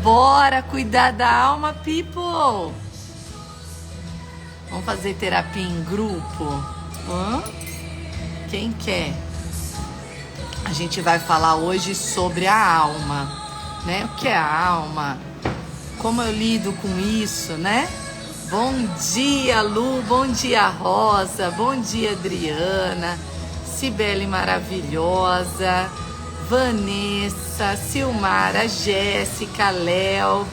Bora cuidar da alma, people! Vamos fazer terapia em grupo? Quem quer? A gente vai falar hoje sobre a alma, né? O que é a alma? Como eu lido com isso, né? Bom dia, Lu. Bom dia, Rosa. Bom dia, Adriana. Cibele maravilhosa. Vanessa, Silmara, Jéssica, Léo.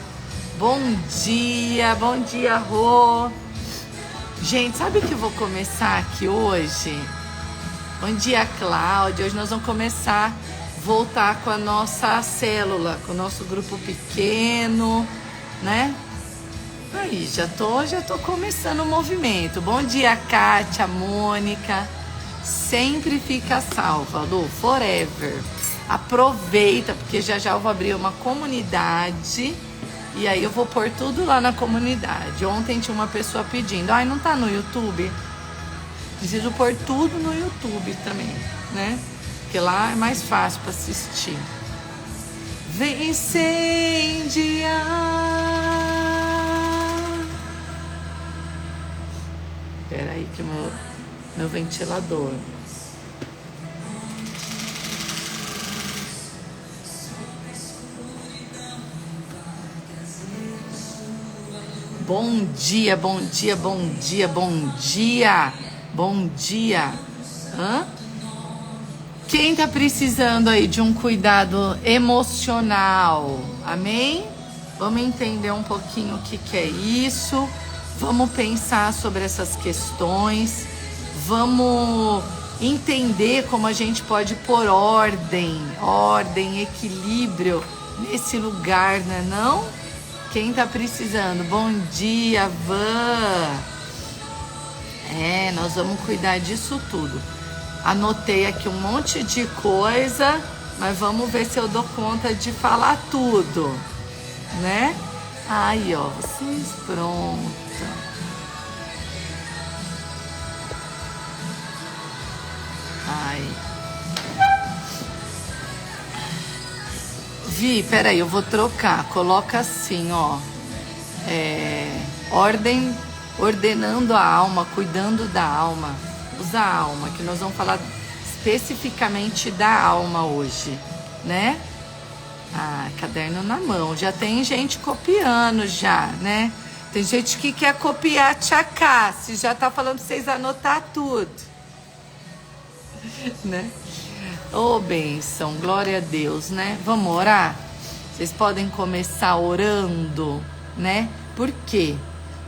Bom dia, Rô. Gente, sabe o que eu vou começar aqui hoje? Bom dia, Cláudia. Hoje nós vamos começar a voltar com a nossa célula, com o nosso grupo pequeno, né? Aí, já tô começando o movimento. Bom dia, Kátia, Mônica. Sempre fica salva, Lu, forever. Aproveita, porque já eu vou abrir uma comunidade e aí eu vou pôr tudo lá na comunidade. Ontem tinha uma pessoa pedindo, não tá no YouTube? Preciso pôr tudo no YouTube também, né? Porque lá é mais fácil para assistir. Vem incendiar. Espera aí que meu ventilador. Bom dia, bom dia, bom dia, bom dia, bom dia. Quem tá precisando aí de um cuidado emocional? Amém? Vamos entender um pouquinho o que é isso. Vamos pensar sobre essas questões. Vamos entender como a gente pode pôr ordem, equilíbrio nesse lugar, né, não? Quem tá precisando? Bom dia, Van. Nós vamos cuidar disso tudo. Anotei aqui um monte de coisa, mas vamos ver se eu dou conta de falar tudo, né? Aí, ó, vocês pronto. Ai. Vi, peraí, eu vou trocar. Coloca assim, ó. Ordenando a alma, cuidando da alma. Usa a alma, que nós vamos falar especificamente da alma hoje, né? Caderno na mão. Já tem gente copiando já, né? Tem gente que quer copiar a Tia Cássia, já tá falando pra vocês anotar tudo. Né? Bênção, glória a Deus, né? Vamos orar? Vocês podem começar orando, né? Por quê?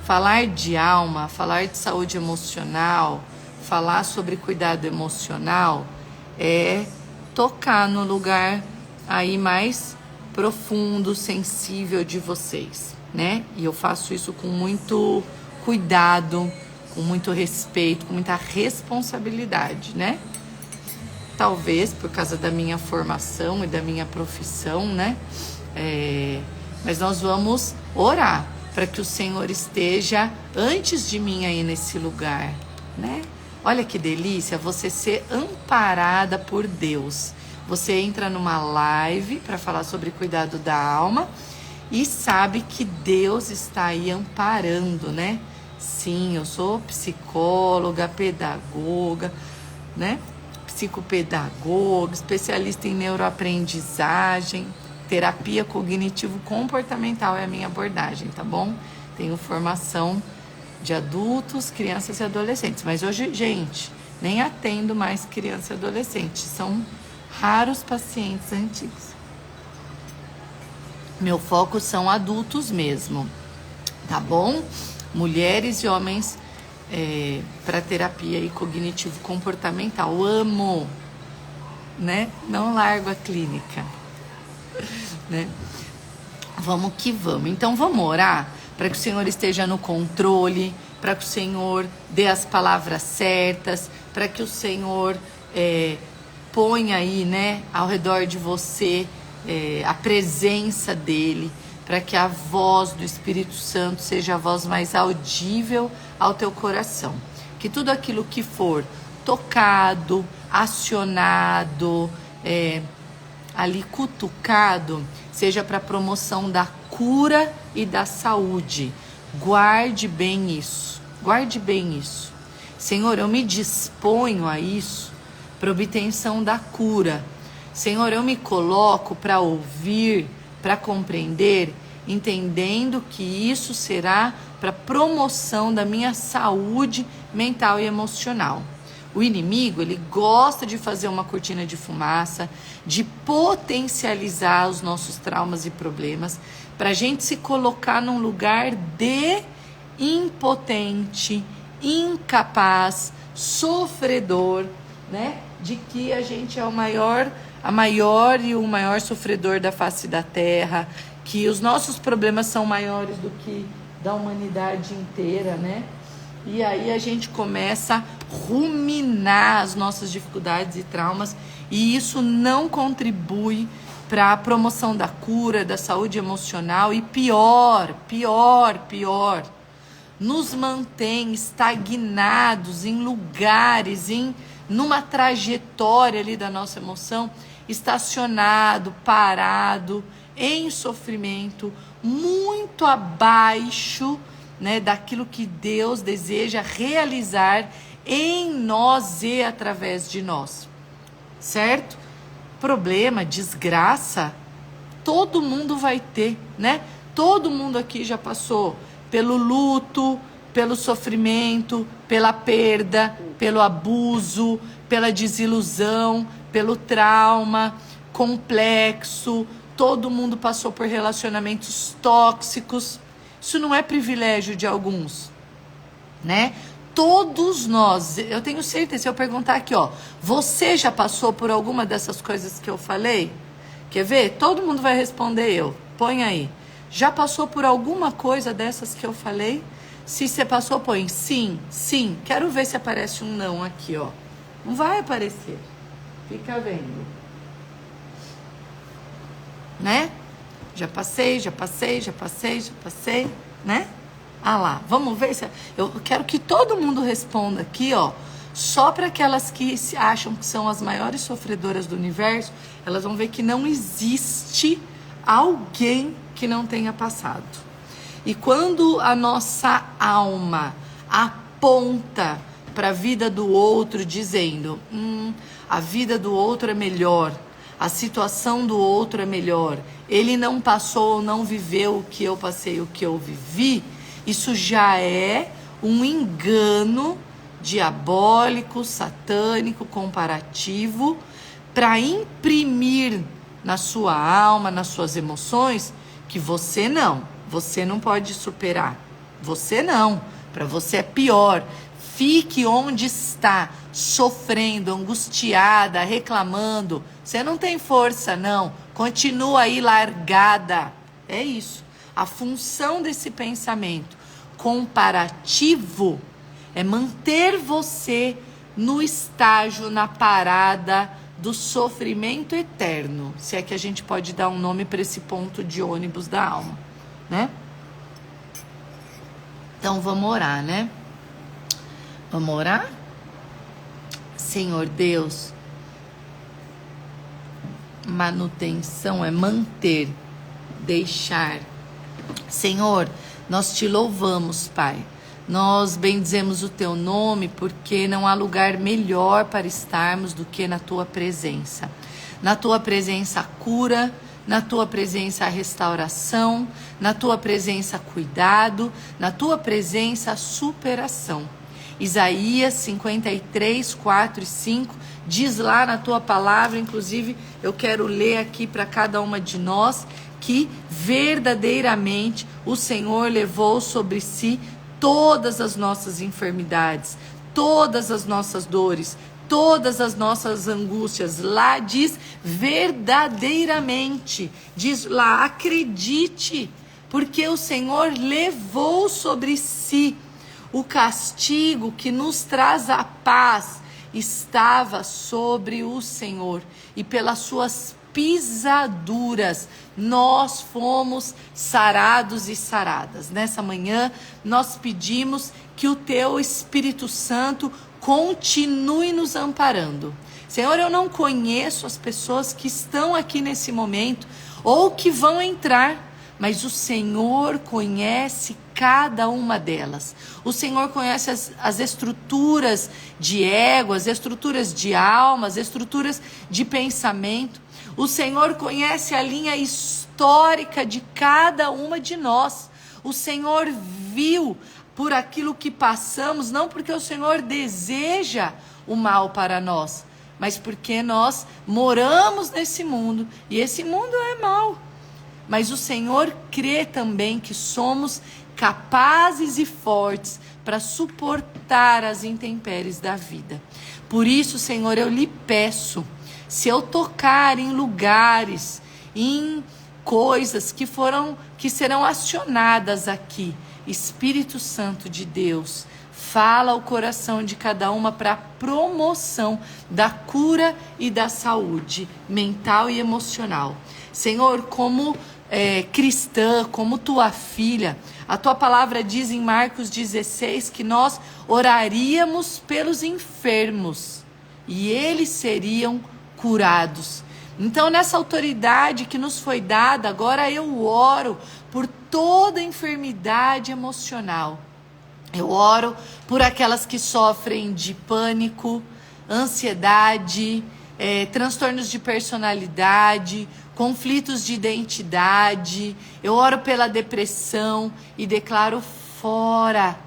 Falar de alma, falar de saúde emocional, falar sobre cuidado emocional é tocar no lugar aí mais profundo, sensível de vocês, né? E eu faço isso com muito cuidado, com muito respeito, com muita responsabilidade, né? Talvez por causa da minha formação e da minha profissão, né? Mas nós vamos orar para que o Senhor esteja antes de mim aí nesse lugar, né? Olha que delícia você ser amparada por Deus. Você entra numa live para falar sobre cuidado da alma e sabe que Deus está aí amparando, né? Sim, eu sou psicóloga, pedagoga, né? Psicopedagoga, especialista em neuroaprendizagem, terapia cognitivo-comportamental é a minha abordagem, tá bom? Tenho formação de adultos, crianças e adolescentes, mas hoje, gente, nem atendo mais crianças e adolescentes, são raros pacientes antigos. Meu foco são adultos mesmo, tá bom? Mulheres e homens para terapia e cognitivo-comportamental. Amo, né? Não largo a clínica, né? Vamos que vamos. Então vamos orar para que o Senhor esteja no controle, para que o Senhor dê as palavras certas, para que o Senhor ponha aí, né, ao redor de você a presença dele, para que a voz do Espírito Santo seja a voz mais audível ao teu coração. Que tudo aquilo que for tocado, acionado, ali cutucado, seja para promoção da cura e da saúde. Guarde bem isso, guarde bem isso. Senhor, eu me disponho a isso, para obtenção da cura. Senhor, eu me coloco para ouvir, para compreender, entendendo que isso será para promoção da minha saúde mental e emocional. O inimigo, ele gosta de fazer uma cortina de fumaça, de potencializar os nossos traumas e problemas, para a gente se colocar num lugar de impotente, incapaz, sofredor, né? De que a gente é a maior e o maior sofredor da face da terra, que os nossos problemas são maiores do que da humanidade inteira, né? E aí a gente começa a ruminar as nossas dificuldades e traumas, e isso não contribui para a promoção da cura, da saúde emocional, e pior, nos mantém estagnados em lugares, numa trajetória ali da nossa emoção, estacionado, parado, em sofrimento, muito abaixo, né, daquilo que Deus deseja realizar em nós e através de nós, certo? Problema, desgraça, todo mundo vai ter, né? Todo mundo aqui já passou pelo luto, pelo sofrimento, pela perda, pelo abuso, pela desilusão, pelo trauma complexo. Todo mundo passou por relacionamentos tóxicos. Isso não é privilégio de alguns, né? Todos nós, eu tenho certeza, se eu perguntar aqui, ó, você já passou por alguma dessas coisas que eu falei? Quer ver? Todo mundo vai responder eu. Põe aí. Já passou por alguma coisa dessas que eu falei? Se você passou, põe sim, sim. Quero ver se aparece um não aqui, ó. Não vai aparecer. Fica vendo. Né? Já passei, né? Ah lá, vamos ver se... Eu quero que todo mundo responda aqui, ó. Só para aquelas que se acham que são as maiores sofredoras do universo, elas vão ver que não existe alguém que não tenha passado. E quando a nossa alma aponta para a vida do outro, dizendo, a vida do outro é melhor, a situação do outro é melhor, ele não passou ou não viveu o que eu passei, o que eu vivi, isso já é um engano diabólico, satânico, comparativo, para imprimir na sua alma, nas suas emoções, que você não pode superar. Você não, para você é pior. Fique onde está, sofrendo, angustiada, reclamando. Você não tem força, não. Continua aí largada. É isso. A função desse pensamento comparativo é manter você no estágio, na parada do sofrimento eterno. Se é que a gente pode dar um nome para esse ponto de ônibus da alma, né? Então vamos orar, né? Vamos orar? Senhor Deus, manutenção é manter, deixar. Senhor, nós te louvamos, Pai. Nós bendizemos o teu nome porque não há lugar melhor para estarmos do que na tua presença. Na tua presença a cura, na tua presença a restauração, na tua presença cuidado, na tua presença a superação. Isaías 53, 4 e 5 diz lá na tua palavra, inclusive eu quero ler aqui para cada uma de nós, que verdadeiramente o Senhor levou sobre si todas as nossas enfermidades, todas as nossas dores, todas as nossas angústias. Lá diz verdadeiramente, diz lá, acredite, porque o Senhor levou sobre si o castigo que nos traz a paz, estava sobre o Senhor, e pelas suas pisaduras nós fomos sarados e saradas. Nessa manhã nós pedimos que o teu Espírito Santo continue nos amparando. Senhor, eu não conheço as pessoas que estão aqui nesse momento ou que vão entrar, mas o Senhor conhece cada uma delas. O Senhor conhece as estruturas de ego, as estruturas de alma, as estruturas de pensamento. O Senhor conhece a linha histórica de cada uma de nós. O Senhor viu por aquilo que passamos, não porque o Senhor deseja o mal para nós, mas porque nós moramos nesse mundo e esse mundo é mau. Mas o Senhor crê também que somos capazes e fortes para suportar as intempéries da vida. Por isso, Senhor, eu lhe peço, se eu tocar em lugares, em coisas que serão acionadas aqui, Espírito Santo de Deus, fala ao coração de cada uma para promoção da cura e da saúde mental e emocional. Senhor, como cristã, como tua filha, a tua palavra diz em Marcos 16 que nós oraríamos pelos enfermos e eles seriam curados. Então, nessa autoridade que nos foi dada, agora eu oro por toda enfermidade emocional. Eu oro por aquelas que sofrem de pânico, ansiedade, transtornos de personalidade, conflitos de identidade. Eu oro pela depressão e declaro fora,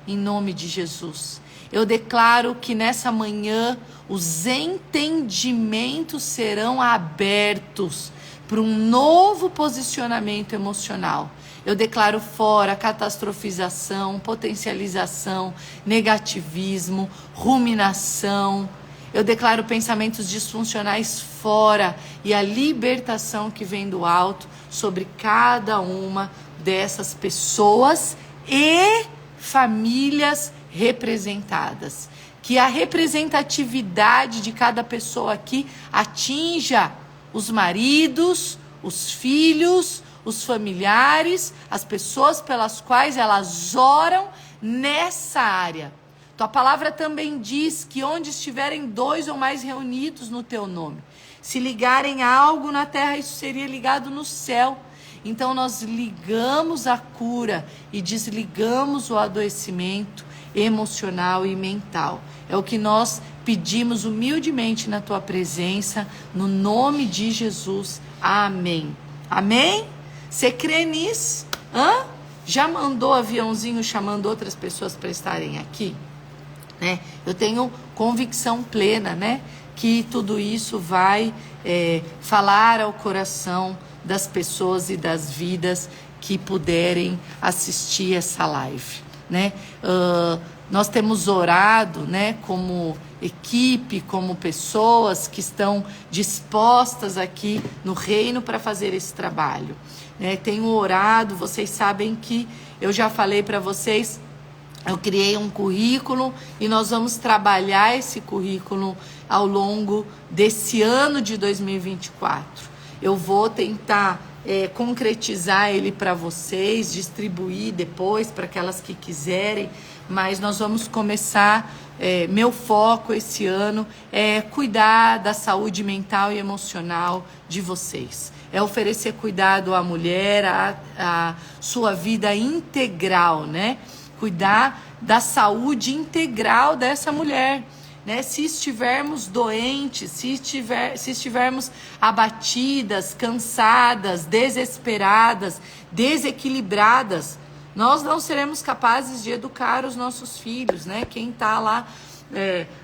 em nome de Jesus. Eu declaro que nessa manhã os entendimentos serão abertos para um novo posicionamento emocional. Eu declaro fora catastrofização, potencialização, negativismo, ruminação. Eu declaro pensamentos disfuncionais fora e a libertação que vem do alto sobre cada uma dessas pessoas e famílias representadas. Que a representatividade de cada pessoa aqui atinja os maridos, os filhos, os familiares, as pessoas pelas quais elas oram nessa área. Tua palavra também diz que onde estiverem 2 ou mais reunidos no teu nome, se ligarem a algo na terra, isso seria ligado no céu. Então nós ligamos a cura e desligamos o adoecimento emocional e mental. É o que nós pedimos humildemente na tua presença, no nome de Jesus. Amém. Amém? Você crê nisso? Já mandou aviãozinho chamando outras pessoas para estarem aqui? Né? Eu tenho convicção plena, né, que tudo isso vai falar ao coração das pessoas e das vidas que puderem assistir essa live, né? Nós temos orado, né, como equipe, como pessoas que estão dispostas aqui no reino para fazer esse trabalho, né? Tenho orado, vocês sabem que eu já falei para vocês, eu criei um currículo e nós vamos trabalhar esse currículo ao longo desse ano de 2024. Eu vou tentar concretizar ele para vocês, distribuir depois para aquelas que quiserem, mas nós vamos começar, meu foco esse ano é cuidar da saúde mental e emocional de vocês. É oferecer cuidado à mulher, à sua vida integral, né? Cuidar da saúde integral dessa mulher, né? Se estivermos doentes, se estivermos abatidas, cansadas, desesperadas, desequilibradas, nós não seremos capazes de educar os nossos filhos, né? Quem está lá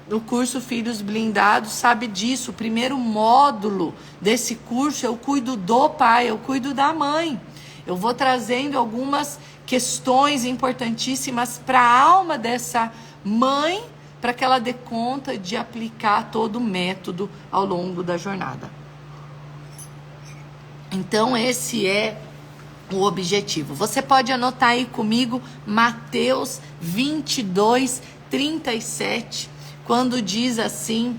no curso Filhos Blindados sabe disso. O primeiro módulo desse curso eu cuido do pai, eu cuido da mãe. Eu vou trazendo algumas questões importantíssimas para a alma dessa mãe, para que ela dê conta de aplicar todo o método ao longo da jornada. Então esse é o objetivo. Você pode anotar aí comigo Mateus 22, 37, quando diz assim,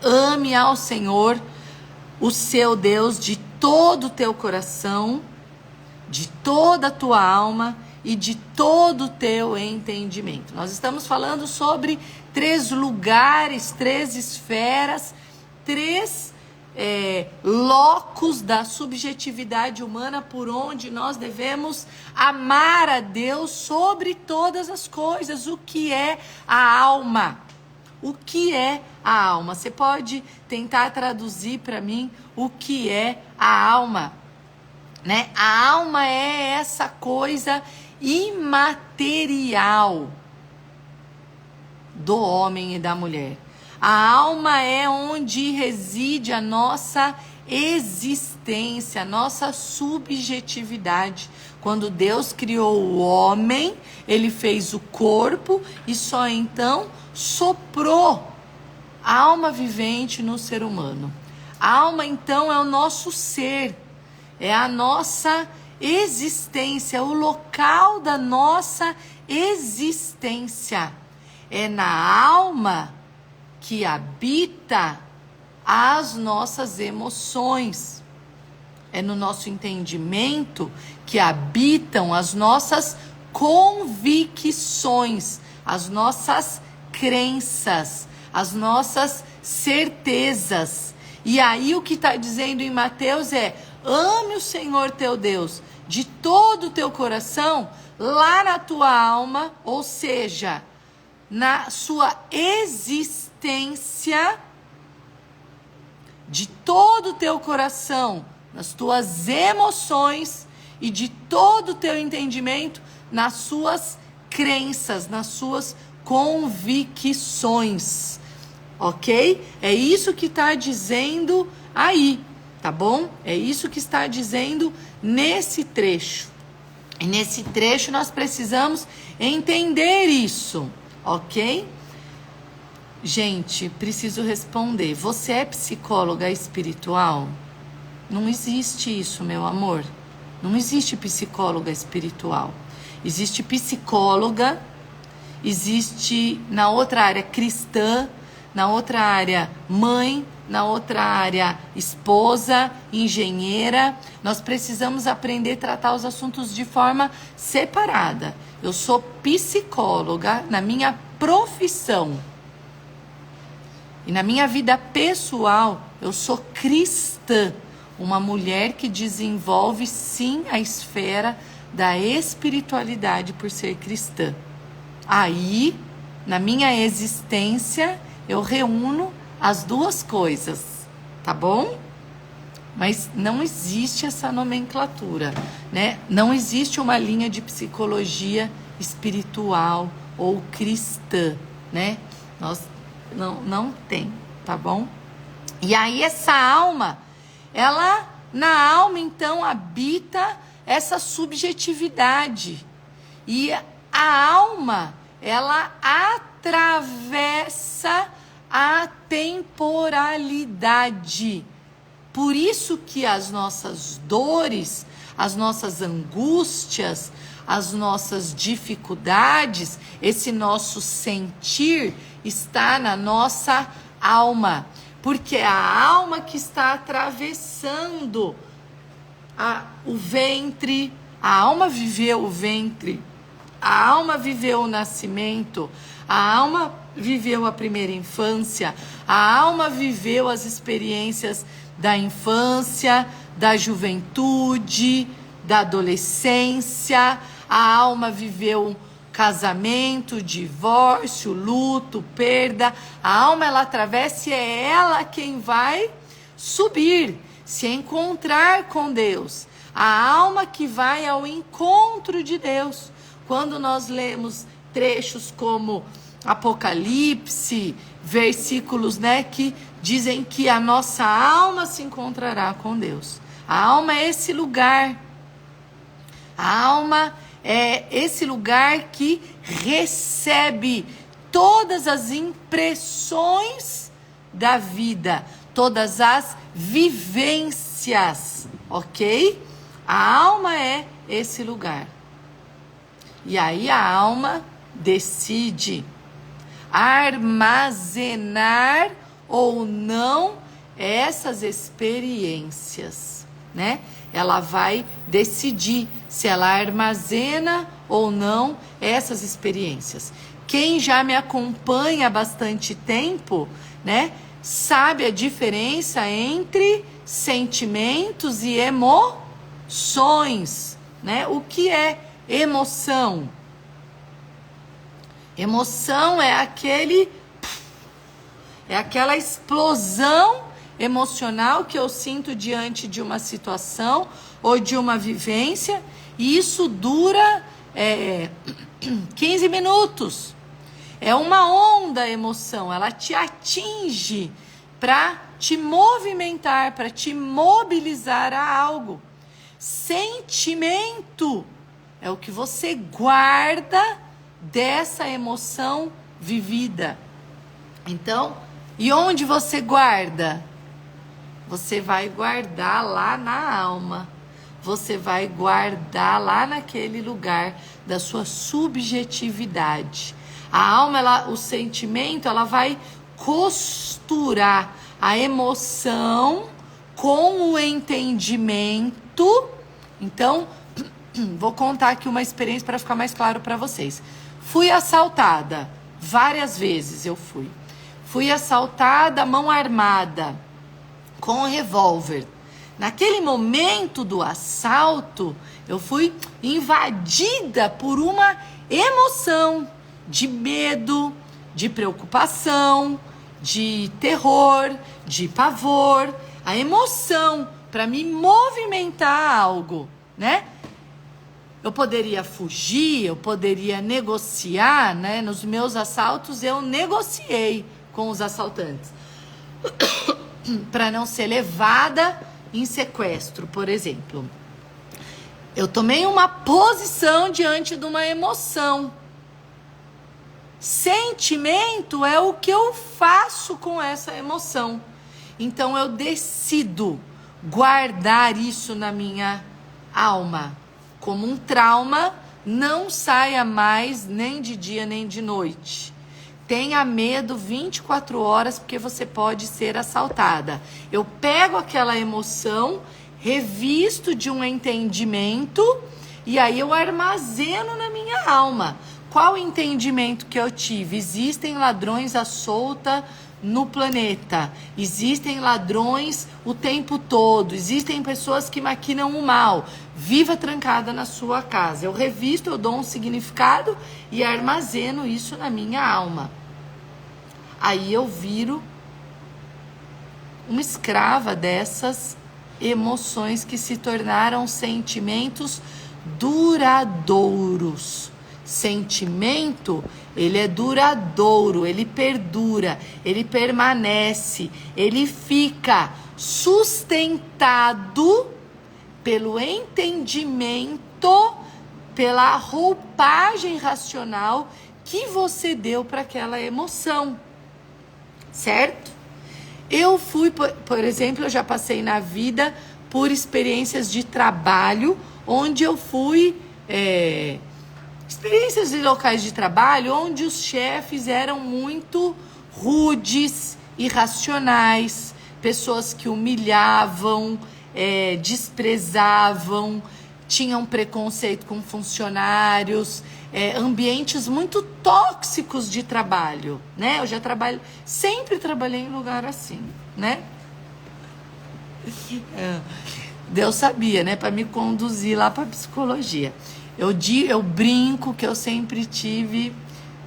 ame ao Senhor, o seu Deus, de todo o teu coração, de toda a tua alma e de todo o teu entendimento. Nós estamos falando sobre 3 lugares, 3 esferas, 3 locus da subjetividade humana por onde nós devemos amar a Deus sobre todas as coisas. O que é a alma? O que é a alma? Você pode tentar traduzir para mim o que é a alma, né? A alma é essa coisa imaterial do homem e da mulher. A alma é onde reside a nossa existência, a nossa subjetividade. Quando Deus criou o homem, ele fez o corpo e só então soprou a alma vivente no ser humano. A alma, então, é o nosso ser, é a nossa existência, o local da nossa existência. É na alma que habita as nossas emoções. É no nosso entendimento que habitam as nossas convicções, as nossas crenças, as nossas certezas. E aí o que está dizendo em Mateus é: ame o Senhor teu Deus de todo o teu coração, lá na tua alma, ou seja, na sua existência, de todo o teu coração, nas tuas emoções e de todo o teu entendimento, nas suas crenças, nas suas convicções, ok? É isso que está dizendo aí, tá bom? É isso que está dizendo nesse trecho. E nesse trecho nós precisamos entender isso, ok? Gente, preciso responder. Você é psicóloga espiritual? Não existe isso, meu amor. Não existe psicóloga espiritual. Existe psicóloga, existe na outra área cristã, na outra área mãe, na outra área esposa, engenheira. Nós precisamos aprender a tratar os assuntos de forma separada. Eu sou psicóloga na minha profissão. E na minha vida pessoal, eu sou cristã, uma mulher que desenvolve sim a esfera da espiritualidade por ser cristã. Aí, na minha existência, eu reúno as duas coisas, tá bom? Mas não existe essa nomenclatura, né? Não existe uma linha de psicologia espiritual ou cristã, né? Não tem, tá bom? E aí essa alma, ela na alma então habita essa subjetividade. E a alma, ela atravessa a temporalidade. Por isso que as nossas dores, as nossas angústias, as nossas dificuldades, esse nosso sentir está na nossa alma, porque é a alma que está atravessando o ventre, a alma viveu o ventre, a alma viveu o nascimento, a alma viveu a primeira infância, a alma viveu as experiências da infância, da juventude, da adolescência, a alma viveu casamento, divórcio, luto, perda. A alma, ela atravessa e é ela quem vai subir, se encontrar com Deus. A alma que vai ao encontro de Deus. Quando nós lemos trechos como Apocalipse, versículos, né, que dizem que a nossa alma se encontrará com Deus. A alma é esse lugar. A alma é esse lugar que recebe todas as impressões da vida, todas as vivências, ok? A alma é esse lugar. E aí a alma decide armazenar ou não essas experiências, né? Ela vai decidir se ela armazena ou não essas experiências. Quem já me acompanha há bastante tempo, né, sabe a diferença entre sentimentos e emoções, né? O que é emoção? Emoção é aquela explosão emocional que eu sinto diante de uma situação ou de uma vivência, e isso dura 15 minutos. É uma onda emoção, ela te atinge para te movimentar, para te mobilizar a algo. Sentimento é o que você guarda dessa emoção vivida. Então, e onde você guarda? Você vai guardar lá na alma. Você vai guardar lá naquele lugar da sua subjetividade. A alma, o sentimento, ela vai costurar a emoção com o entendimento. Então, vou contar aqui uma experiência para ficar mais claro para vocês. Fui assaltada, várias vezes eu fui. Fui assaltada, mão armada, com um revólver. Naquele momento do assalto, eu fui invadida por uma emoção de medo, de preocupação, de terror, de pavor. A emoção para me movimentar algo, né? Eu poderia fugir, eu poderia negociar, né? Nos meus assaltos eu negociei com os assaltantes para não ser levada em sequestro, por exemplo. Eu tomei uma posição diante de uma emoção. Sentimento é o que eu faço com essa emoção. Então eu decido guardar isso na minha alma. Como um trauma, não saia mais nem de dia nem de noite. Tenha medo 24 horas porque você pode ser assaltada. Eu pego aquela emoção, revisto de um entendimento e aí eu armazeno na minha alma. Qual o entendimento que eu tive? Existem ladrões à solta no planeta. Existem ladrões o tempo todo. Existem pessoas que maquinam o mal. Viva trancada na sua casa. Eu revisto, eu dou um significado e armazeno isso na minha alma. Aí eu viro uma escrava dessas emoções que se tornaram sentimentos duradouros. Sentimento, ele é duradouro, ele perdura, ele permanece, ele fica sustentado pelo entendimento, pela roupagem racional que você deu para aquela emoção, certo? Eu fui, por exemplo, eu já passei na vida por experiências de trabalho, onde eu fui... experiências de locais de trabalho onde os chefes eram muito rudes, irracionais, pessoas que humilhavam, desprezavam, tinham preconceito com funcionários, ambientes muito tóxicos de trabalho, né? Eu já sempre trabalhei em lugar assim, né? Deus sabia, né? Para me conduzir lá para psicologia. Eu brinco que eu sempre tive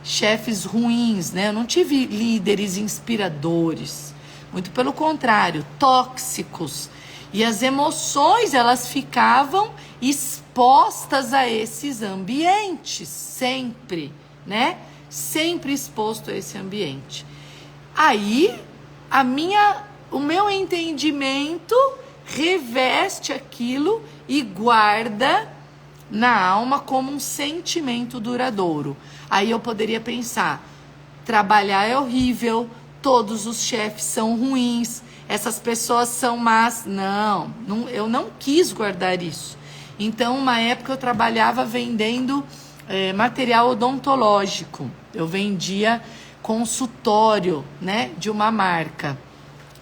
chefes ruins, né? Eu não tive líderes inspiradores. Muito pelo contrário, tóxicos. E as emoções, elas ficavam expostas a esses ambientes, sempre, né? Sempre exposto a esse ambiente. Aí, o meu entendimento reveste aquilo e guarda na alma como um sentimento duradouro. Aí eu poderia pensar, trabalhar é horrível, todos os chefes são ruins, essas pessoas são más. Não, eu não quis guardar isso. Então, uma época eu trabalhava vendendo material odontológico. Eu vendia consultório, né, de uma marca.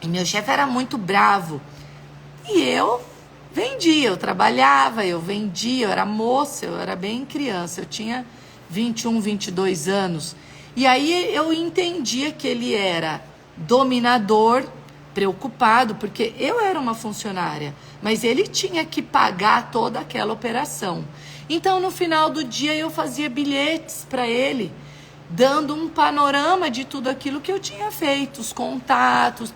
E meu chefe era muito bravo. E eu vendia, eu trabalhava, eu vendia, eu era moça, eu era bem criança, eu tinha 21, 22 anos. E aí eu entendia que ele era dominador, preocupado, porque eu era uma funcionária, mas ele tinha que pagar toda aquela operação. Então, no final do dia, eu fazia bilhetes para ele, dando um panorama de tudo aquilo que eu tinha feito, os contatos,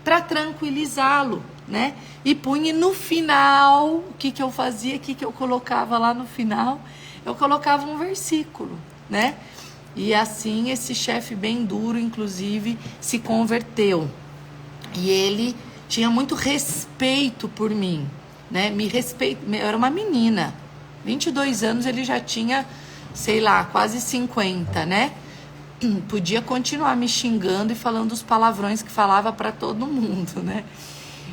para tranquilizá-lo, né? E punha no final, o que eu fazia, o que eu colocava lá no final? Eu colocava um versículo, né? E assim, esse chefe bem duro, inclusive, se converteu. E ele tinha muito respeito por mim, né? Eu era uma menina, 22 anos, ele já tinha, sei lá, quase 50, né? Podia continuar me xingando e falando os palavrões que falava para todo mundo, né?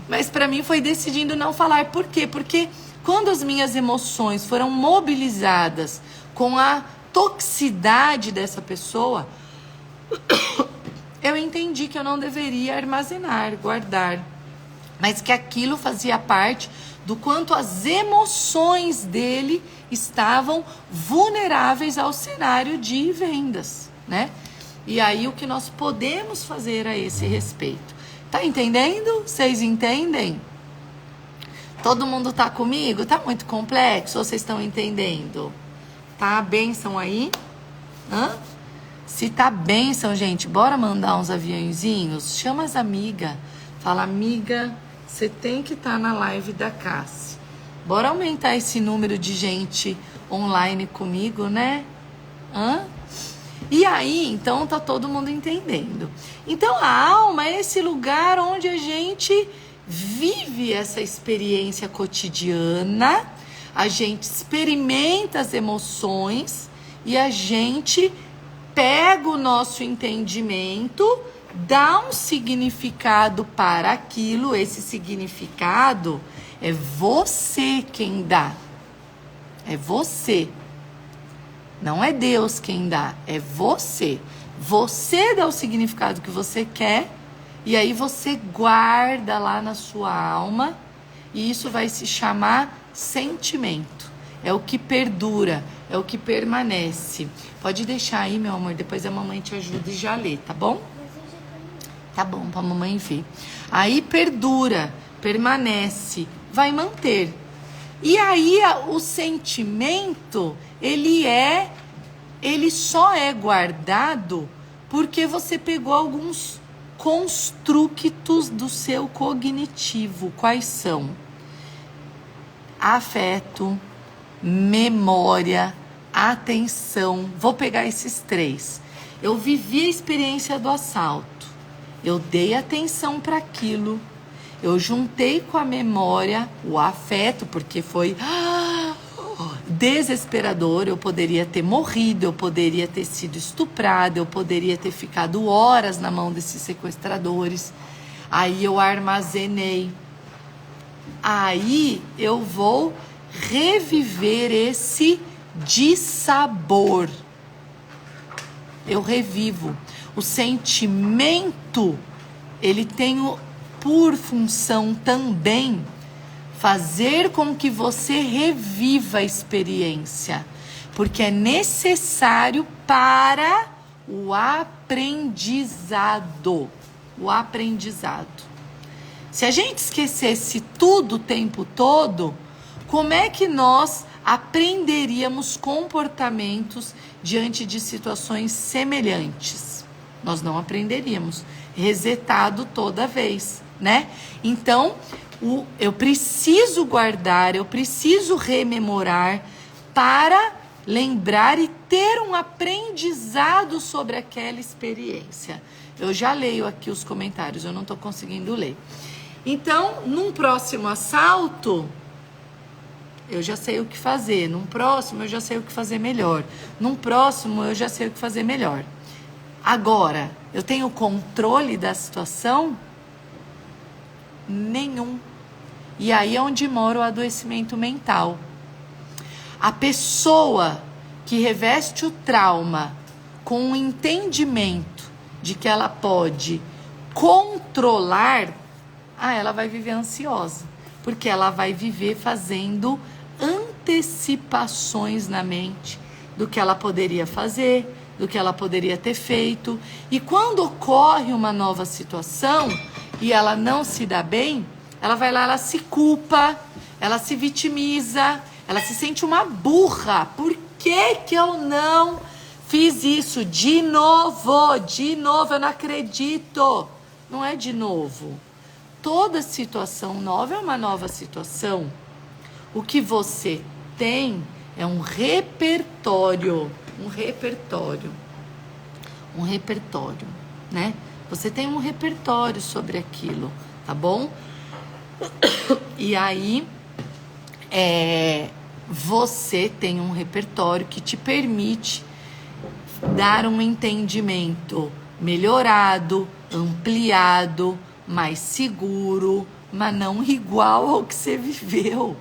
Mas para mim foi decidindo não falar. Por quê? Porque quando as minhas emoções foram mobilizadas com a toxicidade dessa pessoa, eu entendi que eu não deveria armazenar, guardar, mas que aquilo fazia parte do quanto as emoções dele estavam vulneráveis ao cenário de vendas, né? E aí o que nós podemos fazer a esse respeito? Tá entendendo? Vocês entendem? Todo mundo tá comigo? Tá muito complexo? Ou vocês estão entendendo? Tá a bênção aí? Hã? Se tá bênção, gente, bora mandar uns aviãozinhos? Chama as amigas. Fala, amiga, você tem que estar na live da Cassi. Bora aumentar esse número de gente online comigo, né? Hã? E aí, então, tá todo mundo entendendo. Então, a alma é esse lugar onde a gente vive essa experiência cotidiana, a gente experimenta as emoções e a gente pega o nosso entendimento, dá um significado para aquilo. Esse significado é você quem dá. É você. Não é Deus quem dá, é você. Você dá o significado que você quer e aí você guarda lá na sua alma e isso vai se chamar sentimento. É o que perdura, é o que permanece. Pode deixar aí, meu amor, depois a mamãe te ajuda e já lê, tá bom? Tá bom, pra mamãe ver. Aí perdura, permanece, vai manter. E aí o sentimento, ele só é guardado porque você pegou alguns construtos do seu cognitivo. Quais são? Afeto, memória, atenção. Vou pegar esses 3. Eu vivi a experiência do assalto. Eu dei atenção para aquilo. Eu juntei com a memória o afeto, porque foi desesperador. Eu poderia ter morrido, eu poderia ter sido estuprada, eu poderia ter ficado horas na mão desses sequestradores. Aí eu armazenei. Aí eu vou reviver esse dissabor. Eu revivo. O sentimento, ele tem por função também fazer com que você reviva a experiência, porque é necessário para o aprendizado. O aprendizado. Se a gente esquecesse tudo o tempo todo, como é que nós aprenderíamos comportamentos diante de situações semelhantes? Nós não aprenderíamos, resetado toda vez, né? Então, eu preciso guardar, eu preciso rememorar para lembrar e ter um aprendizado sobre aquela experiência. Eu já leio aqui os comentários, eu não estou conseguindo ler. Então, num próximo assalto, eu já sei o que fazer. Num próximo, eu já sei o que fazer melhor. Num próximo, eu já sei o que fazer melhor. Agora, eu tenho controle da situação? Nenhum. E aí é onde mora o adoecimento mental. A pessoa que reveste o trauma com o entendimento de que ela pode controlar, ela vai viver ansiosa. Porque ela vai viver fazendo antecipações na mente do que ela poderia fazer, do que ela poderia ter feito. E quando ocorre uma nova situação e ela não se dá bem, ela vai lá, ela se culpa, ela se vitimiza, ela se sente uma burra. Por que que eu não fiz isso? De novo, eu não acredito. Não é de novo. Toda situação nova é uma nova situação. O que você tem é um repertório, né? Você tem um repertório sobre aquilo, tá bom? E aí, você tem um repertório que te permite dar um entendimento melhorado, ampliado, mais seguro, mas não igual ao que você viveu.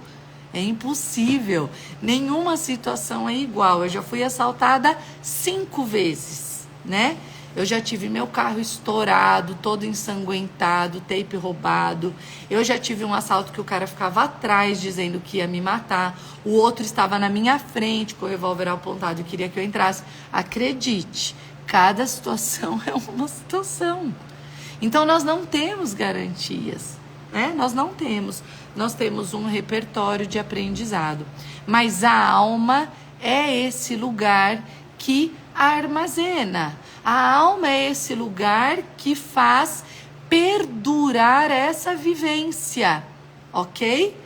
É impossível. Nenhuma situação é igual. Eu já fui assaltada 5 vezes, né? Eu já tive meu carro estourado, todo ensanguentado, tape roubado. Eu já tive um assalto que o cara ficava atrás dizendo que ia me matar. O outro estava na minha frente com o revólver apontado e queria que eu entrasse. Acredite, cada situação é uma situação. Então nós não temos garantias, né? Nós não temos. Nós temos um repertório de aprendizado. Mas a alma é esse lugar que armazena. A alma é esse lugar que faz perdurar essa vivência, ok?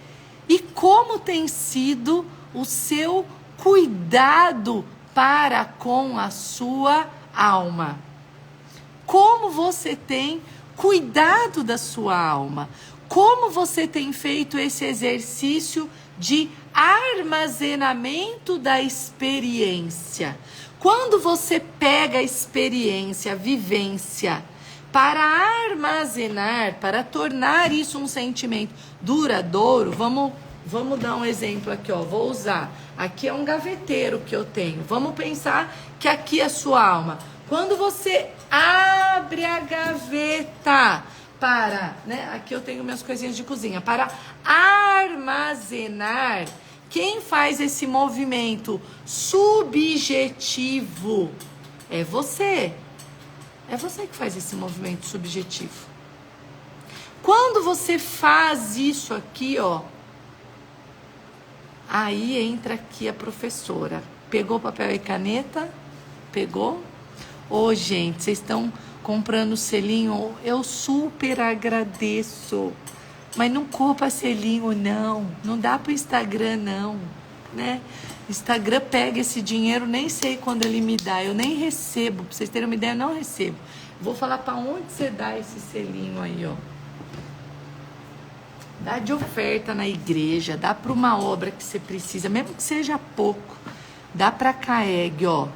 E como tem sido o seu cuidado para com a sua alma? Como você tem cuidado da sua alma? Como você tem feito esse exercício de armazenamento da experiência? Quando você pega a experiência, a vivência, para armazenar, para tornar isso um sentimento duradouro, vamos dar um exemplo aqui, ó. Vou usar. Aqui é um gaveteiro que eu tenho. Vamos pensar que aqui é a sua alma. Quando você abre a gaveta para, né? Aqui eu tenho minhas coisinhas de cozinha. Para armazenar, quem faz esse movimento subjetivo é você. É você que faz esse movimento subjetivo. Quando você faz isso aqui, ó, aí entra aqui a professora. Pegou papel e caneta? Pegou? Ô, gente, vocês estão comprando selinho? Eu super agradeço. Mas não compra selinho, não. Não dá pro Instagram, não. Né? Instagram pega esse dinheiro, nem sei quando ele me dá. Eu nem recebo. Pra vocês terem uma ideia, eu não recebo. Vou falar pra onde você dá esse selinho aí, ó. Dá de oferta na igreja. Dá pra uma obra que você precisa, mesmo que seja pouco. Dá pra CAEG, ó.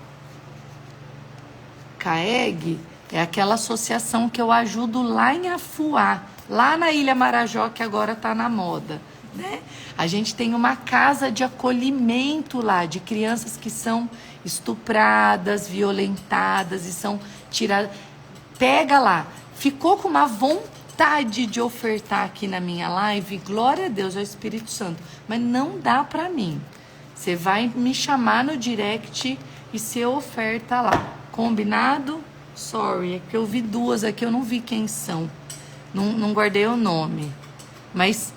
CAEG é aquela associação que eu ajudo lá em Afuá, lá na Ilha Marajó, que agora tá na moda, né? A gente tem uma casa de acolhimento lá, de crianças que são estupradas, violentadas e são tiradas. Pega lá. Ficou com uma vontade de ofertar aqui na minha live, glória a Deus, ao Espírito Santo, mas não dá pra mim. Você vai me chamar no direct e você oferta lá. Combinado? Sorry, é que eu vi 2 aqui, eu não vi quem são. Não guardei o nome. Mas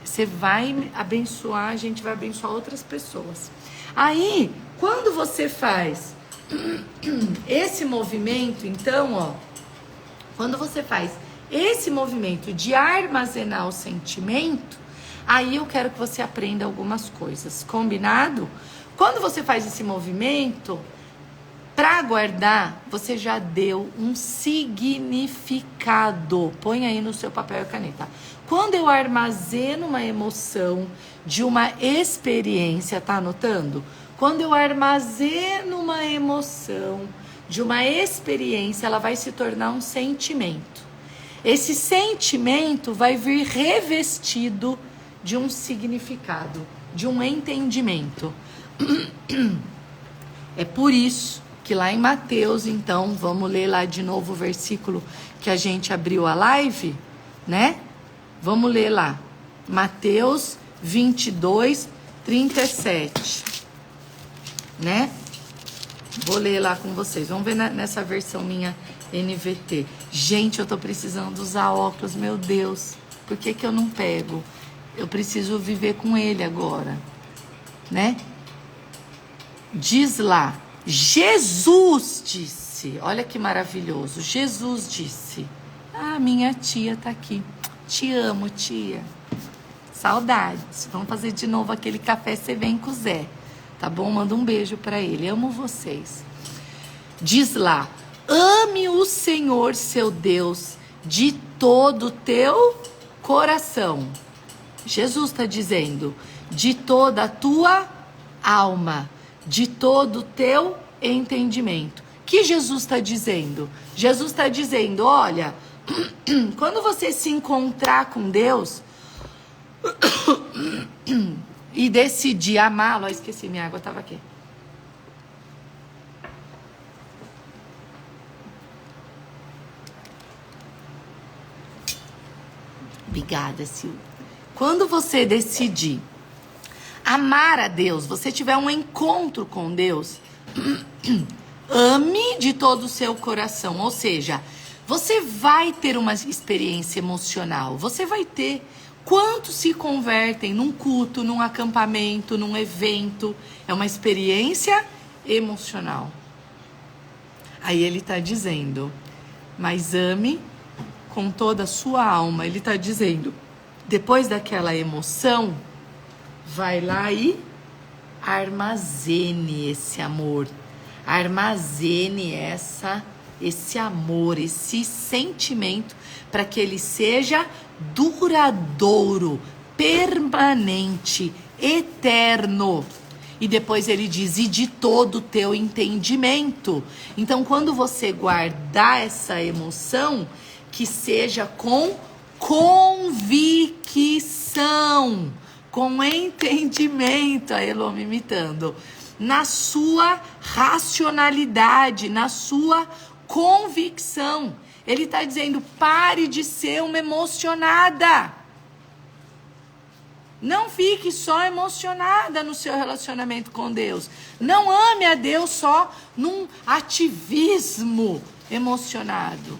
você vai abençoar, a gente vai abençoar outras pessoas. Aí, quando você faz esse movimento, então, ó, quando você faz esse movimento de armazenar o sentimento, aí eu quero que você aprenda algumas coisas. Combinado? Quando você faz esse movimento, para guardar, você já deu um significado. Põe aí no seu papel e caneta. Quando eu armazeno uma emoção de uma experiência, tá anotando? Quando eu armazeno uma emoção de uma experiência, ela vai se tornar um sentimento. Esse sentimento vai vir revestido de um significado, de um entendimento. É por isso que lá em Mateus, então, vamos ler lá de novo o versículo que a gente abriu a live, né? Vamos ler lá. Mateus 22, 37. Né? Vou ler lá com vocês. Vamos ver nessa versão minha NVT. Gente, eu tô precisando usar óculos, meu Deus. Por que que eu não pego? Eu preciso viver com ele agora, né? Diz lá, Jesus disse, olha que maravilhoso, Jesus disse, minha tia tá aqui, te amo, tia, saudades, vamos fazer de novo aquele café, você vem com o Zé, tá bom? Manda um beijo pra ele, amo vocês. Diz lá, ame o Senhor seu Deus de todo o teu coração. Jesus está dizendo, de toda a tua alma, de todo o teu entendimento. O que Jesus está dizendo? Jesus está dizendo, olha, quando você se encontrar com Deus e decidir amá-lo, esqueci, minha água estava aqui. Obrigada, Silvia. Quando você decidir amar a Deus, você tiver um encontro com Deus, ame de todo o seu coração. Ou seja, você vai ter uma experiência emocional. Você vai ter. Quantos se convertem num culto, num acampamento, num evento? É uma experiência emocional. Aí ele está dizendo, mas ame com toda a sua alma. Ele está dizendo, depois daquela emoção, vai lá e armazene esse amor. Armazene esse amor, esse sentimento, para que ele seja duradouro, permanente, eterno. E depois ele diz, e de todo o teu entendimento. Então, quando você guardar essa emoção, que seja com convicção, com entendimento, a Elô me imitando, na sua racionalidade, na sua convicção. Ele está dizendo, pare de ser uma emocionada. Não fique só emocionada no seu relacionamento com Deus. Não ame a Deus só num ativismo emocionado.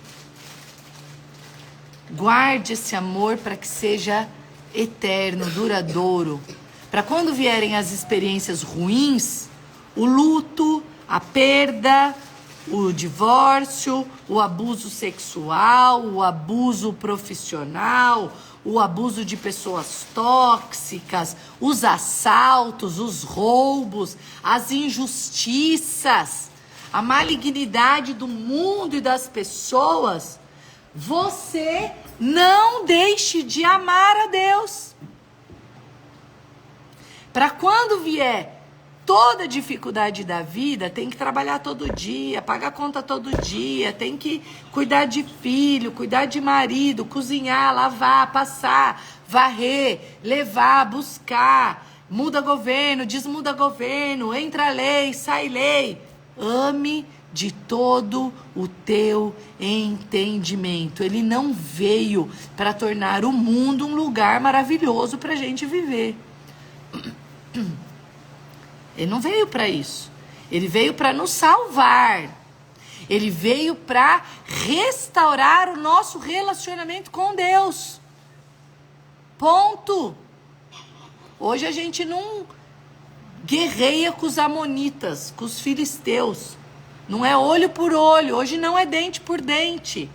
Guarde esse amor para que seja eterno, duradouro. Para quando vierem as experiências ruins, o luto, a perda, o divórcio, o abuso sexual, o abuso profissional, o abuso de pessoas tóxicas, os assaltos, os roubos, as injustiças, a malignidade do mundo e das pessoas, você não deixe de amar a Deus. Para quando vier toda dificuldade da vida, tem que trabalhar todo dia, pagar conta todo dia, tem que cuidar de filho, cuidar de marido, cozinhar, lavar, passar, varrer, levar, buscar, muda governo, desmuda governo, entra lei, sai lei. Ame de todo o teu entendimento. Ele não veio para tornar o mundo um lugar maravilhoso para a gente viver. Ele não veio para isso. Ele veio para nos salvar. Ele veio para restaurar o nosso relacionamento com Deus. Ponto. Hoje a gente não guerreia com os amonitas, com os filisteus. Não é olho por olho. Hoje não é dente por dente.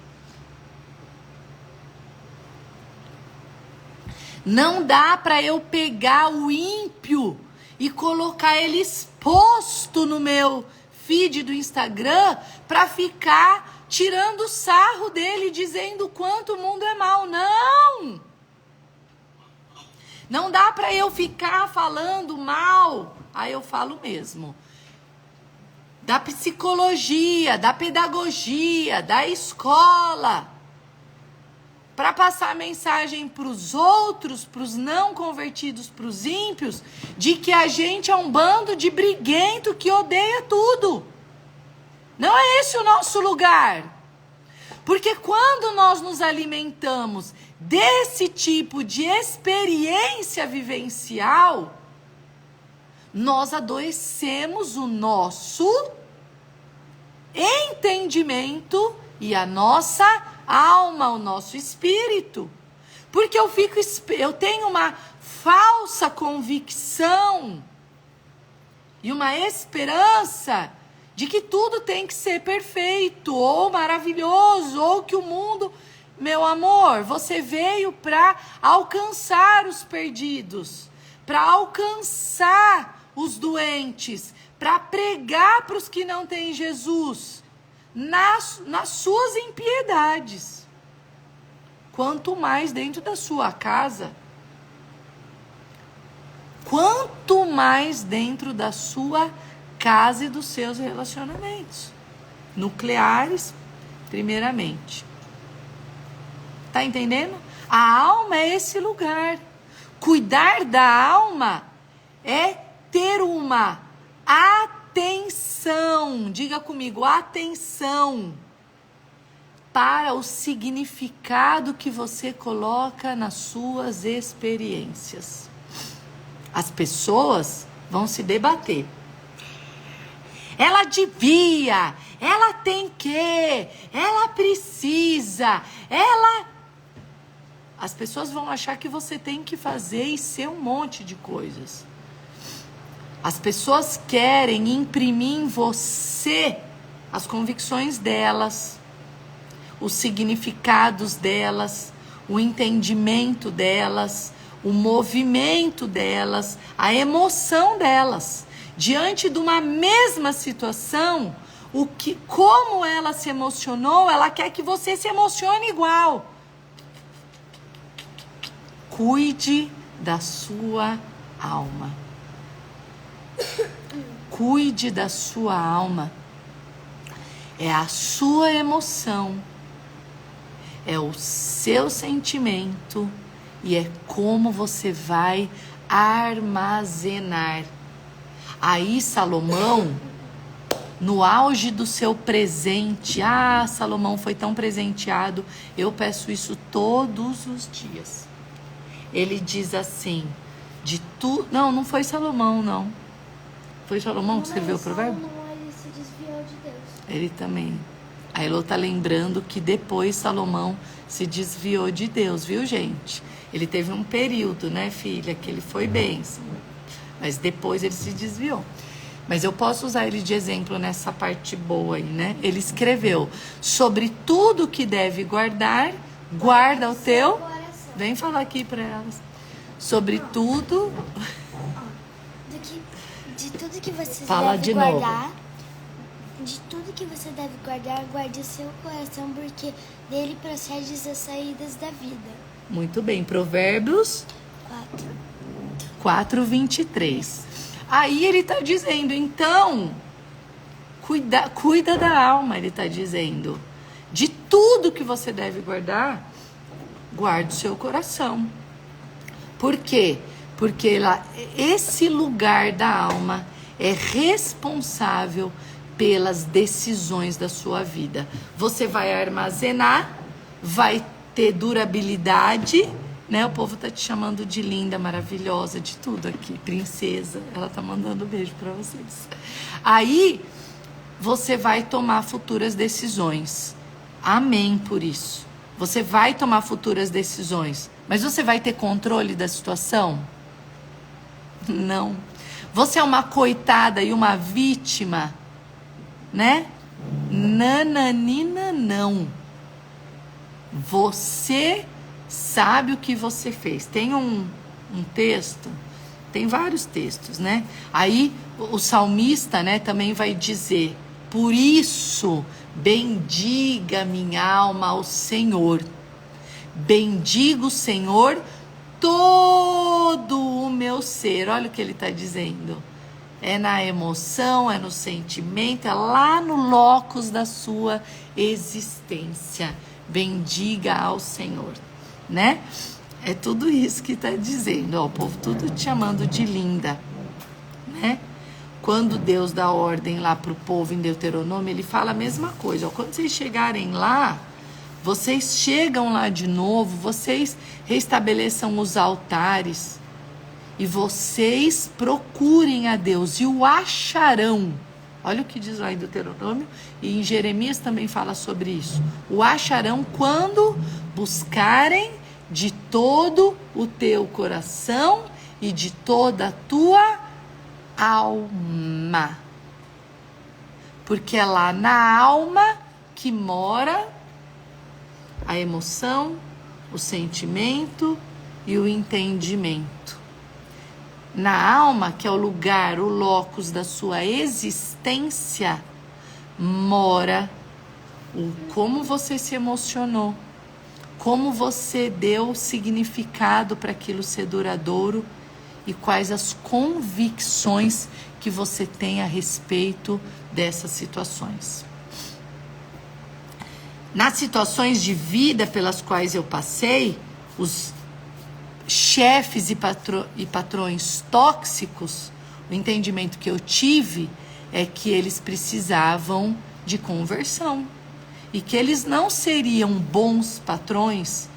Não dá para eu pegar o ímpio e colocar ele exposto no meu feed do Instagram para ficar tirando sarro dele, dizendo o quanto o mundo é mau. Não! Não dá para eu ficar falando mal. Aí eu falo mesmo. Da psicologia, da pedagogia, da escola. Para passar a mensagem para os outros, para os não convertidos, para os ímpios, de que a gente é um bando de briguento que odeia tudo. Não é esse o nosso lugar. Porque quando nós nos alimentamos desse tipo de experiência vivencial, nós adoecemos o nosso entendimento e a nossa alma, o nosso espírito. Porque eu tenho uma falsa convicção e uma esperança de que tudo tem que ser perfeito, ou maravilhoso, ou que o mundo... Meu amor, você veio para alcançar os perdidos, para alcançar os doentes, para pregar para os que não têm Jesus, nas suas impiedades. Quanto mais dentro da sua casa, quanto mais dentro da sua casa e dos seus relacionamentos nucleares, primeiramente. Tá entendendo? A alma é esse lugar. Cuidar da alma é ter uma atenção, diga comigo, atenção, para o significado que você coloca nas suas experiências. As pessoas vão se debater. Ela devia, ela tem que, ela precisa, As pessoas vão achar que você tem que fazer e ser um monte de coisas. As pessoas querem imprimir em você as convicções delas, os significados delas, o entendimento delas, o movimento delas, a emoção delas. Diante de uma mesma situação, como ela se emocionou, ela quer que você se emocione igual. Cuide da sua alma. Cuide da sua alma. É a sua emoção, é o seu sentimento e é como você vai armazenar. Aí Salomão, no auge do seu presente, Salomão foi tão presenteado, eu peço isso todos os dias. Ele diz assim, não foi Salomão, não. Foi Salomão que escreveu o provérbio? Salomão, ele se desviou de Deus. Ele também. A Elô tá lembrando que depois Salomão se desviou de Deus, viu, gente? Ele teve um período, né, filha, que ele foi bênção. Mas depois ele se desviou. Mas eu posso usar ele de exemplo nessa parte boa aí, né? Ele escreveu, sobre tudo que deve guardar, guarda o teu... Coração. Vem falar aqui para elas. Sobre tudo... De tudo que você Fala deve de guardar, novo. de tudo que você deve guardar, guarde o seu coração, porque dele procede as saídas da vida. Muito bem, Provérbios 4. 4:23. Aí ele está dizendo, então, cuida da alma, ele está dizendo. De tudo que você deve guardar, guarde o seu coração. Por quê? Porque esse lugar da alma é responsável pelas decisões da sua vida. Você vai armazenar, vai ter durabilidade, né? O povo tá te chamando de linda, maravilhosa, de tudo aqui, princesa. Ela tá mandando um beijo para vocês. Aí você vai tomar futuras decisões. Amém por isso. Você vai tomar futuras decisões, mas você vai ter controle da situação? Não. Você é uma coitada e uma vítima, né? Nananina, não. Você sabe o que você fez. Tem um texto, tem vários textos, né? Aí o salmista, né, também vai dizer, por isso, bendiga minha alma ao Senhor. Bendiga o Senhor todo o meu ser. Olha o que ele está dizendo. É na emoção, é no sentimento, é lá no locus da sua existência. Bendiga ao Senhor, né? É tudo isso que está dizendo. Ó, o povo tudo te chamando de linda, né? Quando Deus dá ordem lá para o povo em Deuteronômio, ele fala a mesma coisa. Ó, quando vocês chegarem lá, vocês chegam lá de novo, vocês restabeleçam os altares e vocês procurem a Deus e o acharão. Olha o que diz lá em Deuteronômio, e em Jeremias também fala sobre isso. O acharão quando buscarem de todo o teu coração e de toda a tua alma. Porque é lá na alma que mora a emoção, o sentimento e o entendimento. Na alma, que é o lugar, o locus da sua existência, mora o como você se emocionou, como você deu significado para aquilo ser duradouro e quais as convicções que você tem a respeito dessas situações. Nas situações de vida pelas quais eu passei, os chefes e patrões tóxicos, o entendimento que eu tive é que eles precisavam de conversão e que eles não seriam bons patrões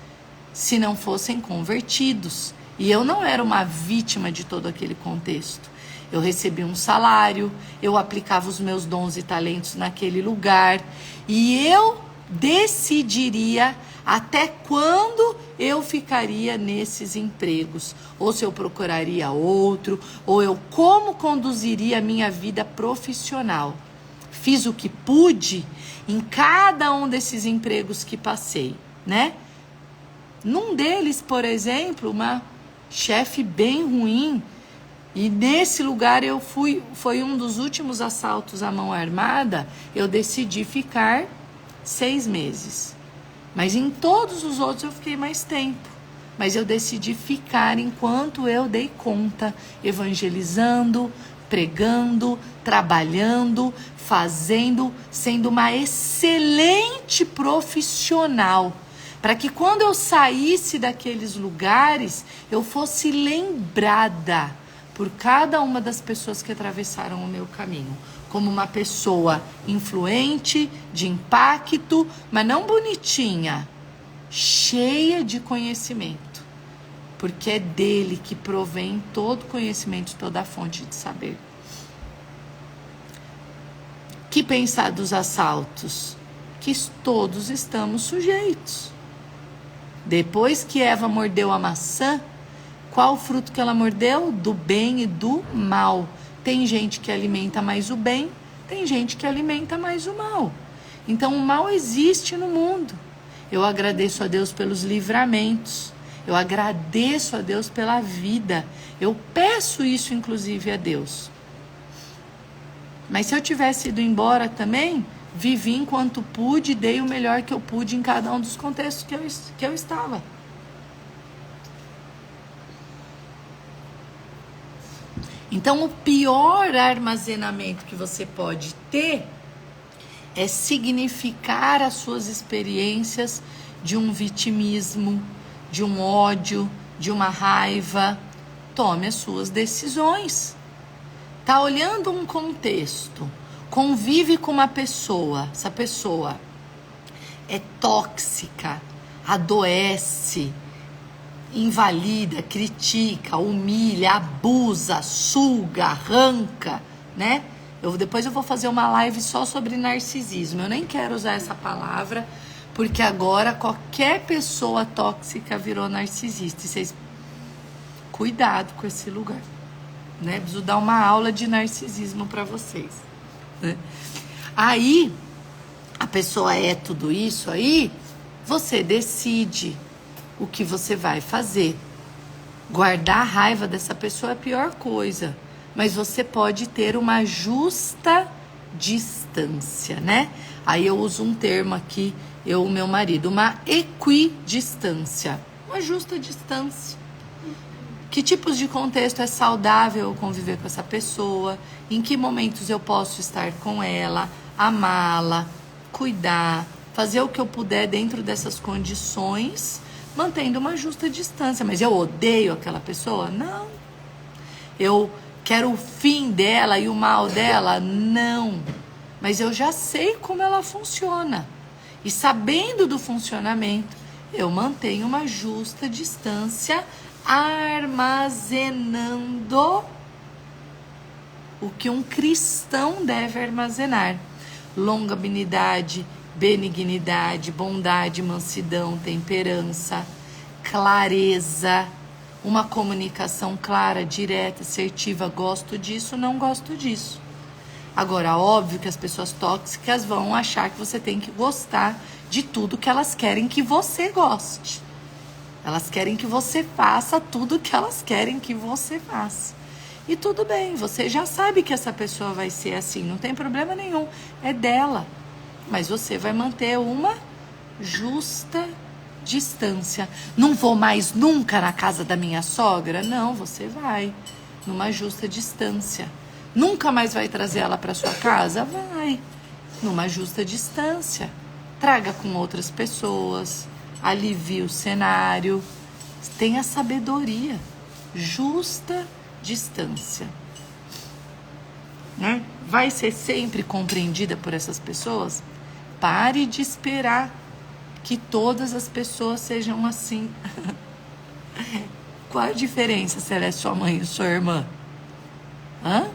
se não fossem convertidos. E eu não era uma vítima de todo aquele contexto. Eu recebi um salário, eu aplicava os meus dons e talentos naquele lugar e eu decidiria até quando eu ficaria nesses empregos, ou se eu procuraria outro, ou eu como conduziria a minha vida profissional. Fiz o que pude em cada um desses empregos que passei, né? Num deles, por exemplo, uma chefe bem ruim, e nesse lugar foi um dos últimos assaltos à mão armada, eu decidi ficar 6 meses. Mas em todos os outros eu fiquei mais tempo. Mas eu decidi ficar enquanto eu dei conta, evangelizando, pregando, trabalhando, fazendo, sendo uma excelente profissional. Para que quando eu saísse daqueles lugares, eu fosse lembrada por cada uma das pessoas que atravessaram o meu caminho. Como uma pessoa influente, de impacto, mas não bonitinha, cheia de conhecimento. Porque é dele que provém todo conhecimento, toda a fonte de saber. Que pensar dos assaltos? Que todos estamos sujeitos. Depois que Eva mordeu a maçã, qual o fruto que ela mordeu? Do bem e do mal. Tem gente que alimenta mais o bem, tem gente que alimenta mais o mal. Então o mal existe no mundo. Eu agradeço a Deus pelos livramentos. Eu agradeço a Deus pela vida. Eu peço isso inclusive a Deus. Mas se eu tivesse ido embora também, vivi enquanto pude, dei o melhor que eu pude em cada um dos contextos que eu estava. Então, o pior armazenamento que você pode ter é significar as suas experiências de um vitimismo, de um ódio, de uma raiva. Tome as suas decisões. Tá olhando um contexto, convive com uma pessoa, essa pessoa é tóxica, adoece, invalida, critica, humilha, abusa, suga, arranca, né? Depois eu vou fazer uma live só sobre narcisismo. Eu nem quero usar essa palavra, porque agora qualquer pessoa tóxica virou narcisista. E vocês, cuidado com esse lugar, né? Preciso dar uma aula de narcisismo para vocês, né? Aí, a pessoa é tudo isso aí, você decide o que você vai fazer. Guardar a raiva dessa pessoa é a pior coisa, mas você pode ter uma justa distância, né? Aí eu uso um termo aqui, eu e meu marido, uma equidistância, uma justa distância. Que tipos de contexto é saudável eu conviver com essa pessoa? Em que momentos eu posso estar com ela, amá-la, cuidar, fazer o que eu puder dentro dessas condições, mantendo uma justa distância. Mas eu odeio aquela pessoa? Não. Eu quero o fim dela e o mal dela? Não. Mas eu já sei como ela funciona. E sabendo do funcionamento, eu mantenho uma justa distância, armazenando o que um cristão deve armazenar: longanimidade, benignidade, bondade, mansidão, temperança, clareza, uma comunicação clara, direta, assertiva. Gosto disso, não gosto disso. Agora, óbvio que as pessoas tóxicas vão achar que você tem que gostar de tudo que elas querem que você goste. Elas querem que você faça tudo que elas querem que você faça. E tudo bem, você já sabe que essa pessoa vai ser assim, não tem problema nenhum, é dela. Mas você vai manter uma justa distância. Não vou mais nunca na casa da minha sogra? Não, você vai numa justa distância. Nunca mais vai trazer ela para sua casa? Vai, numa justa distância. Traga com outras pessoas, alivie o cenário. Tenha sabedoria, justa distância. Né? Vai ser sempre compreendida por essas pessoas? Pare de esperar que todas as pessoas sejam assim. Qual a diferença se ela é sua mãe ou sua irmã? Hã?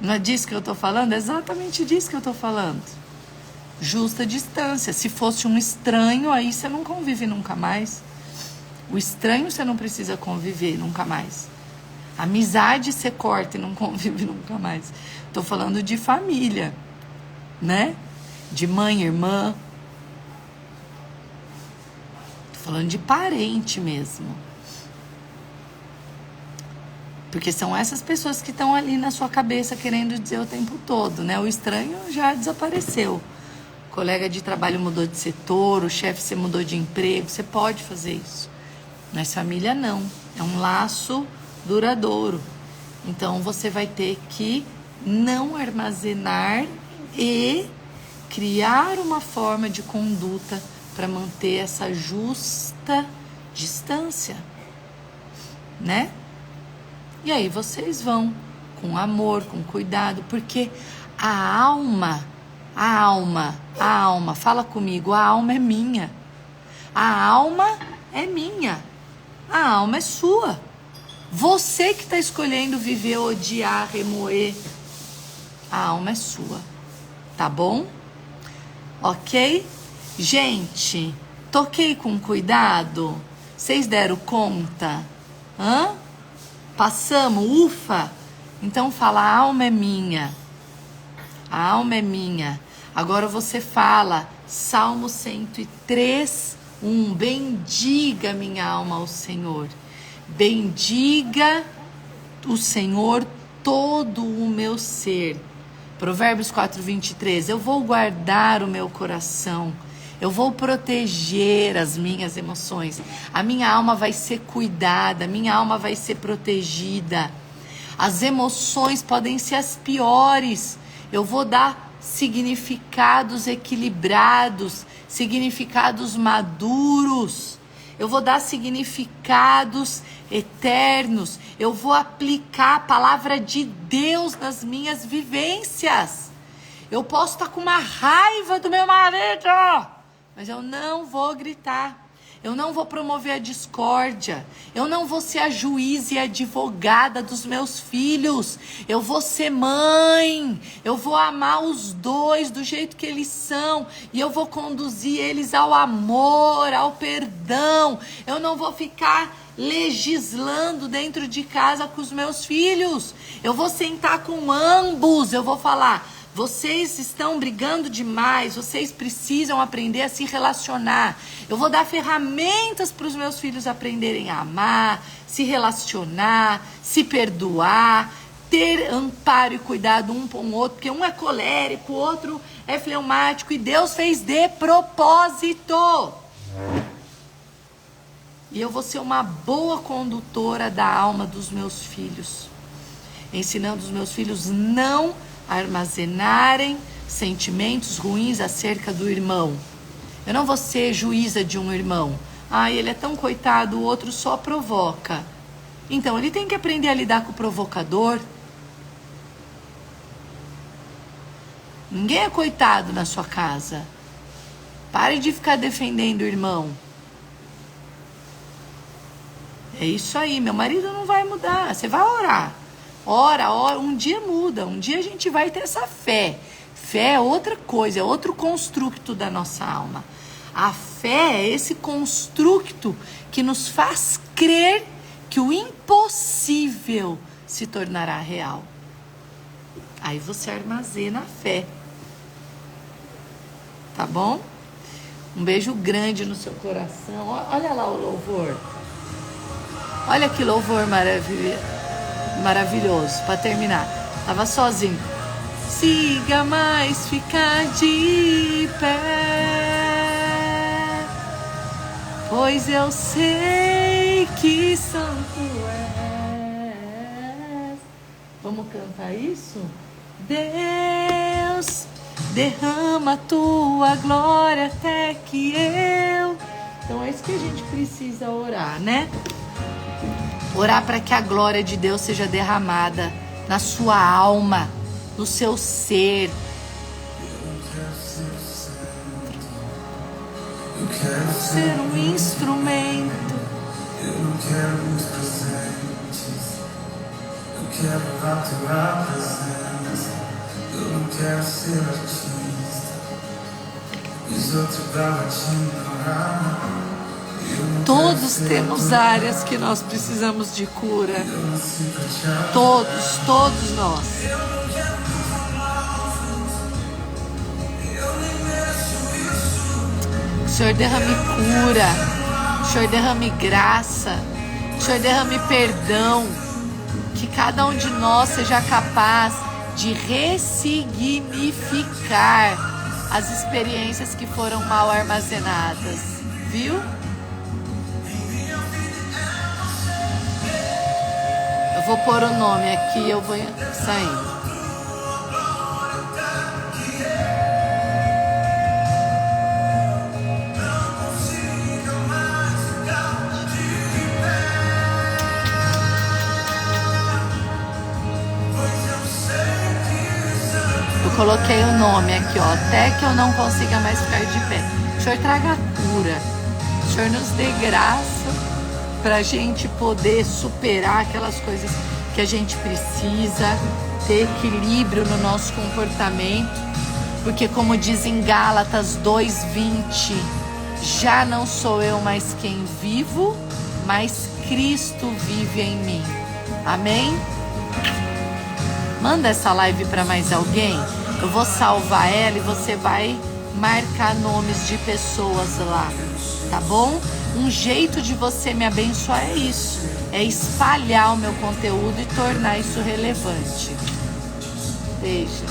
Não é disso que eu tô falando? É exatamente disso que eu tô falando. Justa distância. Se fosse um estranho, aí você não convive nunca mais. O estranho você não precisa conviver nunca mais. Amizade você corta e não convive nunca mais. Tô falando de família, né? De mãe, irmã. Tô falando de parente mesmo. Porque são essas pessoas que estão ali na sua cabeça querendo dizer o tempo todo, né? O estranho já desapareceu. O colega de trabalho mudou de setor, o chefe você mudou de emprego, você pode fazer isso. Mas família não. É um laço duradouro. Então você vai ter que não armazenar e criar uma forma de conduta para manter essa justa distância, né? E aí vocês vão com amor, com cuidado, porque a alma, fala comigo, a alma é minha. A alma é minha. A alma é sua. Você que está escolhendo viver, odiar, remoer. A alma é sua. Tá bom? Ok? Gente, toquei com cuidado? Vocês deram conta? Hã? Passamos? Ufa! Então fala, a alma é minha. A alma é minha. Agora você fala, Salmo 103, 1. Bendiga minha alma ao Senhor. Bendiga o Senhor todo o meu ser. Provérbios 4, 23. Eu vou guardar o meu coração. Eu vou proteger as minhas emoções. A minha alma vai ser cuidada. A minha alma vai ser protegida. As emoções podem ser as piores. Eu vou dar significados equilibrados, significados maduros. Eu vou dar significados eternos. Eu vou aplicar a palavra de Deus nas minhas vivências. Eu posso estar com uma raiva do meu marido, mas eu não vou gritar. Eu não vou promover a discórdia. Eu não vou ser a juíza e a advogada dos meus filhos. Eu vou ser mãe. Eu vou amar os dois do jeito que eles são. E eu vou conduzir eles ao amor, ao perdão. Eu não vou ficar legislando dentro de casa com os meus filhos. Eu vou sentar com ambos. Eu vou falar... Vocês estão brigando demais, vocês precisam aprender a se relacionar. Eu vou dar ferramentas para os meus filhos aprenderem a amar, se relacionar, se perdoar, ter amparo e cuidado um com o outro, porque um é colérico, o outro é fleumático e Deus fez de propósito. E eu vou ser uma boa condutora da alma dos meus filhos, ensinando os meus filhos não armazenarem sentimentos ruins acerca do irmão. Eu não vou ser juíza de um irmão. Ah, ele é tão coitado, o outro só provoca. Então, ele tem que aprender a lidar com o provocador. Ninguém é coitado na sua casa. Pare de ficar defendendo o irmão. É isso aí, meu marido não vai mudar. Você vai orar. Ora, um dia muda, um dia a gente vai ter essa fé. Fé é outra coisa, é outro construto da nossa alma. A fé é esse construto que nos faz crer que o impossível se tornará real. Aí você armazena a fé. Tá bom? Um beijo grande no seu coração. Olha lá o louvor. Olha que louvor maravilhoso. Para terminar. Tava sozinho. Siga mais ficar de pé, pois eu sei que santo és. Vamos cantar isso? Deus, derrama a tua glória até que eu... Então é isso que a gente precisa orar, né? Orar para que a glória de Deus seja derramada na sua alma, no seu ser. Eu quero ser um instrumento. Eu não quero os presentes. Eu quero a tua presença. Eu não quero ser artista. Os outros pra te ignorar. Todos temos áreas que nós precisamos de cura. Todos nós. O Senhor derrame cura, o Senhor derrame graça, o Senhor derrame perdão, que cada um de nós seja capaz de ressignificar as experiências que foram mal armazenadas, viu? Eu vou pôr o nome aqui e eu vou sair. Coloquei o nome aqui, ó, até que eu não consiga mais ficar de pé. O Senhor traga cura. O Senhor nos dê graça para a gente poder superar aquelas coisas que a gente precisa, ter equilíbrio no nosso comportamento. Porque como diz em Gálatas 2:20, já não sou eu mais quem vivo, mas Cristo vive em mim. Amém? Manda essa live para mais alguém. Eu vou salvar ela e você vai marcar nomes de pessoas lá, tá bom? Um jeito de você me abençoar é isso, é espalhar o meu conteúdo e tornar isso relevante. Beijo.